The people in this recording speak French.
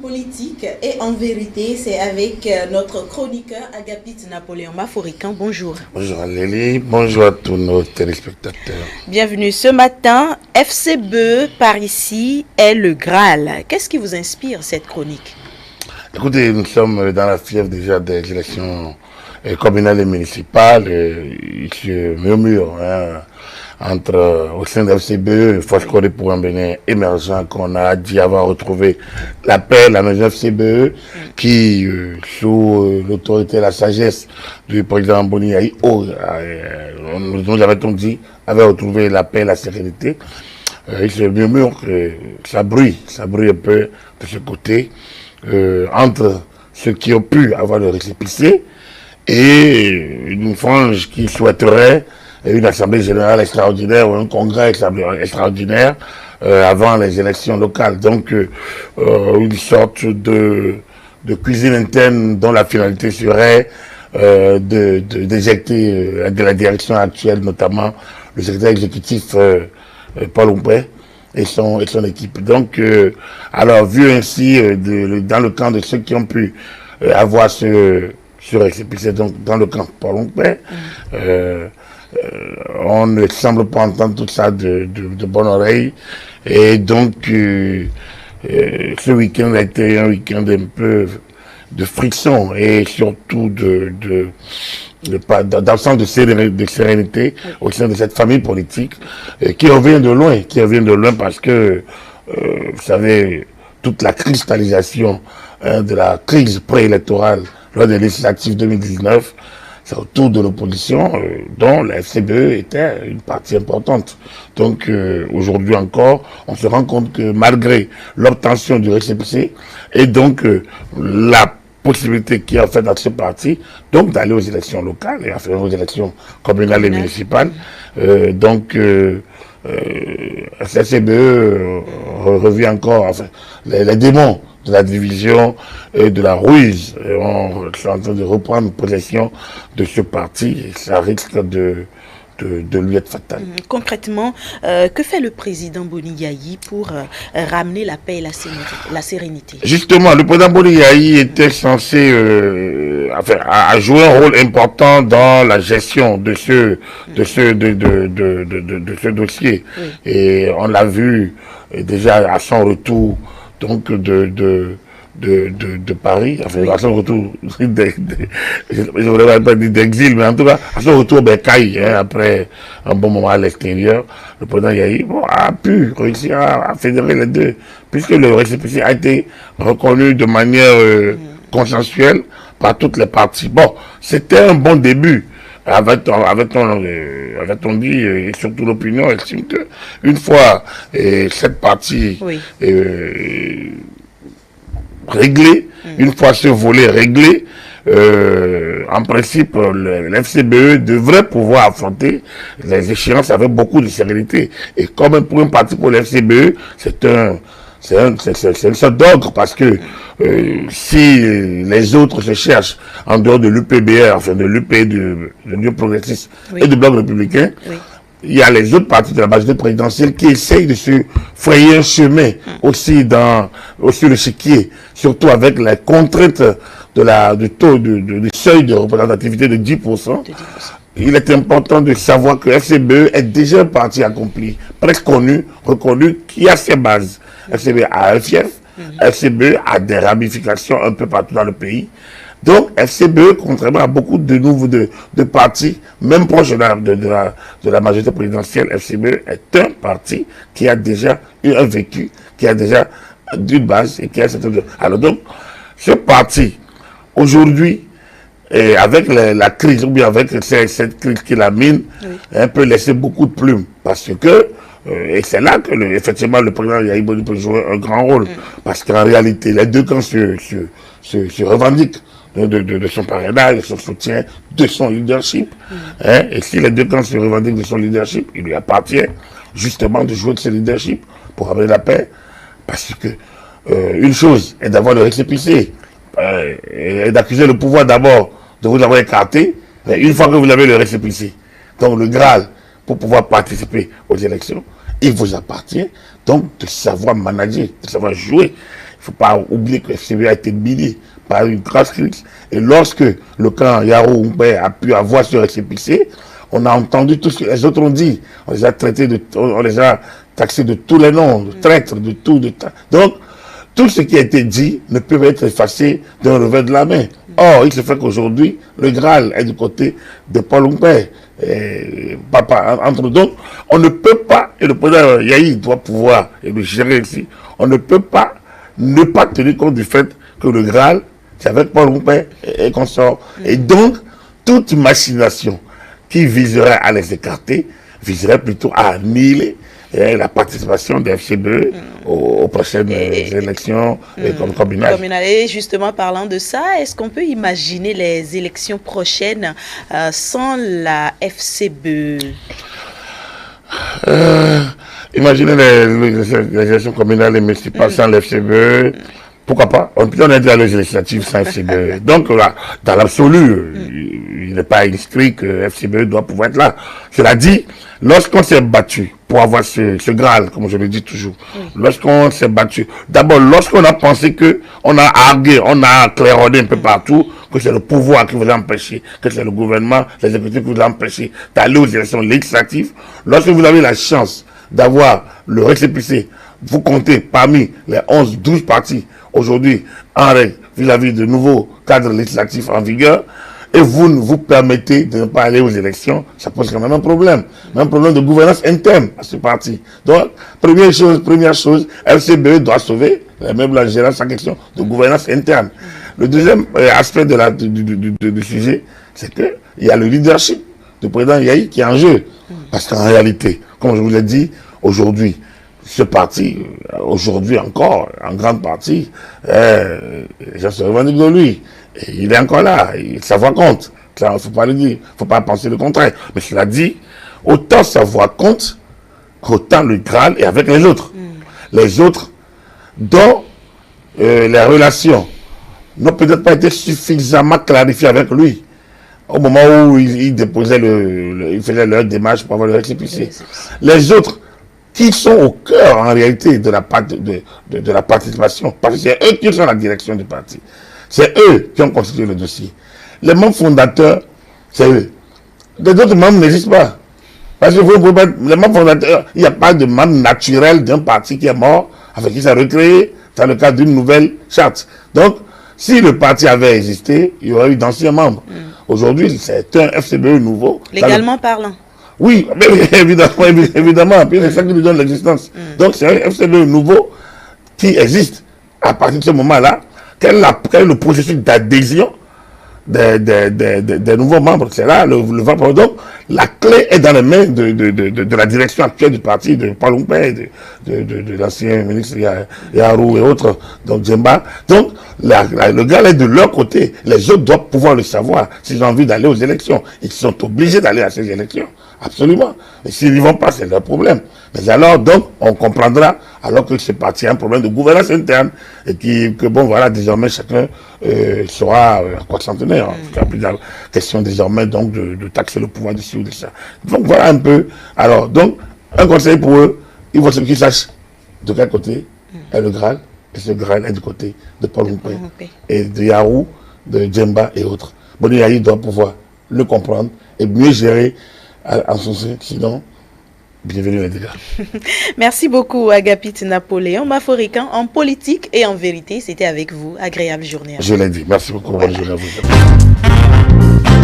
politique et en vérité, c'est avec notre chroniqueur Agapite Napoléon Maforican. Bonjour. Bonjour Lélie, bonjour à tous nos téléspectateurs. Bienvenue ce matin. FCBE par ici est le Graal. Qu'est-ce qui vous inspire cette chronique? Écoutez, nous sommes dans la fièvre déjà des élections communales et municipales. Il se murmure au sein de FCBE, Force Corée pour un Bénin émergent, qu'on a dit avoir retrouvé la paix, la maison FCBE, qui, sous l'autorité et la sagesse du président Boni Yayi, nous avait-on dit, avait retrouvé la paix, la sérénité. Il se murmure que ça brûle un peu de ce côté, entre ceux qui ont pu avoir le récépissé et une frange qui souhaiterait une assemblée générale extraordinaire ou un congrès extraordinaire avant les élections locales. Donc une sorte de cuisine interne dont la finalité serait d'éjecter de la direction actuelle, notamment le secrétaire exécutif Paul Ompé et son équipe. Donc, alors vu ainsi dans le camp de ceux qui ont pu avoir ce récépissé, donc dans le camp Paul Ompé, on ne semble pas entendre tout ça de bonne oreille. Et donc, ce week-end a été un week-end un peu de friction et surtout d'absence de sérénité au sein de cette famille politique qui revient de loin parce que, vous savez, toute la cristallisation de la crise préélectorale lors des législatives 2019, c'est autour de l'opposition dont la FCBE était une partie importante. Donc aujourd'hui encore, on se rend compte que malgré l'obtention du récépissé et donc la possibilité qui est en fait dans ce parti, donc d'aller aux élections locales et enfin aux élections communales et municipales, la FCBE revient encore, enfin, les démons de la division et de la ruse sont en train de reprendre possession de ce parti et ça risque de lui être fatal. Concrètement, que fait le président Boni Yayi pour ramener la paix et la sérénité? Justement, le président Boni Yayi était censé jouer un rôle important dans la gestion de ce dossier. Oui. Et on l'a vu déjà à son retour donc de Paris, enfin, à son retour, je ne voudrais pas dire d'exil, mais en tout cas, à son retour Bercail, après un bon moment à l'extérieur, le président Yayi a pu réussir à fédérer les deux, puisque le récépissé a été reconnu de manière consensuelle par toutes les parties. Bon, c'était un bon début. Avait-on dit, et surtout l'opinion estime que une fois cette partie réglé, une fois ce volet réglé, en principe, l'FCBE devrait pouvoir affronter les échéances avec beaucoup de sérénité. Et comme pour un parti pour l'FCBE, c'est une sorte d'ordre parce que si les autres se cherchent en dehors de l'UPBR, enfin de l'UP, de l'Union progressiste et du Bloc républicain, il y a les autres partis de la majorité présidentielle qui essayent de se frayer un chemin aussi sur l'échiquier, surtout avec les contraintes du taux du seuil de représentativité de 10%. Il est important de savoir que FCBE est déjà un parti accompli, presque connu, reconnu, qui a ses bases. FCBE a un fief, FCBE a des ramifications un peu partout dans le pays. Donc, FCBE, contrairement à beaucoup de partis, même proches de la majorité présidentielle, FCBE est un parti qui a déjà eu un vécu, qui a déjà une base et qui a cette... Alors donc, ce parti, aujourd'hui, avec la crise, ou bien avec cette crise qui la mine, peut laisser beaucoup de plumes. Parce que, et c'est là que, effectivement, le président Yayi Boni peut jouer un grand rôle. Parce qu'en réalité, les deux camps se revendiquent de son parrainage, de son soutien, de son leadership. Et si les deux camps se revendiquent de son leadership, il lui appartient justement de jouer de ce leadership pour ramener la paix. Parce que une chose est d'avoir le récépissé et d'accuser le pouvoir d'abord de vous avoir écarté, mais une fois que vous avez le récépissé, donc le Graal, pour pouvoir participer aux élections, il vous appartient donc de savoir manager, de savoir jouer. faut pas oublier que FCB a été miné par une grosse crise. Et lorsque le clan Yaro Oumbe a pu avoir ce récépissé, on a entendu tout ce que les autres ont dit. On les a traités on les a taxés de tous les noms, de traîtres, de tout, donc, tout ce qui a été dit ne peut être effacé d'un revers de la main. Or, il se fait qu'aujourd'hui, le Graal est du côté de Paul Oumbe. Donc, on ne peut pas, et le président Yahi doit pouvoir et le gérer ici, on ne peut pas ne pas tenir compte du fait que le Graal, c'est avec Paul Oumbe et consort. Et donc, toute machination qui viserait à les écarter, viserait plutôt à annihiler la participation des FCBE aux prochaines élections communales. Et justement, parlant de ça, est-ce qu'on peut imaginer les élections prochaines sans la FCBE? Imaginez les élections communales et municipales sans la FCBE. Pourquoi pas? On a dit à les législatives sans FCBE. Donc là, dans l'absolu, il n'est pas inscrit que FCBE doit pouvoir être là. Cela dit, lorsqu'on s'est battu pour avoir ce Graal, comme je le dis toujours, lorsqu'on s'est battu, d'abord lorsqu'on a pensé que on a argué, on a claironné un peu partout, que c'est le pouvoir qui vous a empêché, que c'est le gouvernement, l'exécutif qui vous a empêché d'aller aux élections législatives, lorsque vous avez la chance d'avoir le récépissé, vous comptez parmi les 11-12 partis aujourd'hui en règle vis-à-vis de nouveaux cadres législatifs en vigueur, et vous vous permettez de ne pas aller aux élections, ça pose quand même un problème de gouvernance interne à ce parti. Donc, première chose, FCBE doit sauver, même la gérance, sa question de gouvernance interne. Le deuxième aspect du sujet, c'est qu'il y a le leadership du président Yahi qui est en jeu. Parce qu'en réalité, comme je vous l'ai dit, aujourd'hui, ce parti, aujourd'hui encore, en grande partie, les gens se revendiquent de lui. Et il est encore là, sa voix compte. Il ne faut pas le dire, il ne faut pas penser le contraire. Mais cela dit, autant sa voix compte, qu'autant le Graal est avec les autres. Les autres, dont les relations n'ont peut-être pas été suffisamment clarifiées avec lui. Au moment où il déposait il faisait leur démarche pour avoir le récépissé. Les autres, qui sont au cœur en réalité de la participation, parce que c'est eux qui sont la direction du parti. C'est eux qui ont constitué le dossier. Les membres fondateurs, c'est eux. Les autres membres n'existent pas. Parce que les membres fondateurs, il n'y a pas de membre naturel d'un parti qui est mort, avec qui ça a recréé dans le cadre d'une nouvelle charte. Donc, si le parti avait existé, il y aurait eu d'anciens membres. Aujourd'hui, c'est un FCBE nouveau. Légalement parlant. Oui, mais évidemment. Puis c'est ça qui nous donne l'existence. Donc, c'est un FCBE nouveau qui existe. À partir de ce moment-là, quel est le processus d'adhésion des nouveaux membres? C'est là le vent. Donc, la clé est dans les mains de la direction actuelle du parti, de Paul Oumbe, de l'ancien ministre Yarou et autres, donc Djemba. Donc, le gars est de leur côté. Les autres doivent pouvoir le savoir s'ils ont envie d'aller aux élections. Ils sont obligés d'aller à ces élections. Absolument. Et s'ils n'y vont pas, c'est leur problème. Mais alors, donc, on comprendra, alors que ce parti a un problème de gouvernance interne, et que bon, voilà, désormais, chacun sera à quoi s'en tenir. Il n'y a plus de question désormais, donc, de taxer le pouvoir d'ici ou de ça. Donc, voilà un peu. Alors, donc, un conseil pour eux, il faut qu'ils sachent de quel côté est le Graal, et ce Graal est du côté de Paul Oumbe, et de Yarou, de Djemba et autres. Bon, Yahi doit pouvoir le comprendre et mieux gérer en son sein, sinon, bienvenue les dégâts. Merci beaucoup, Agapit Napoléon Maforican, en politique et en vérité. C'était avec vous. Agréable journée. Je l'ai dit. Merci beaucoup. Bonne journée à vous.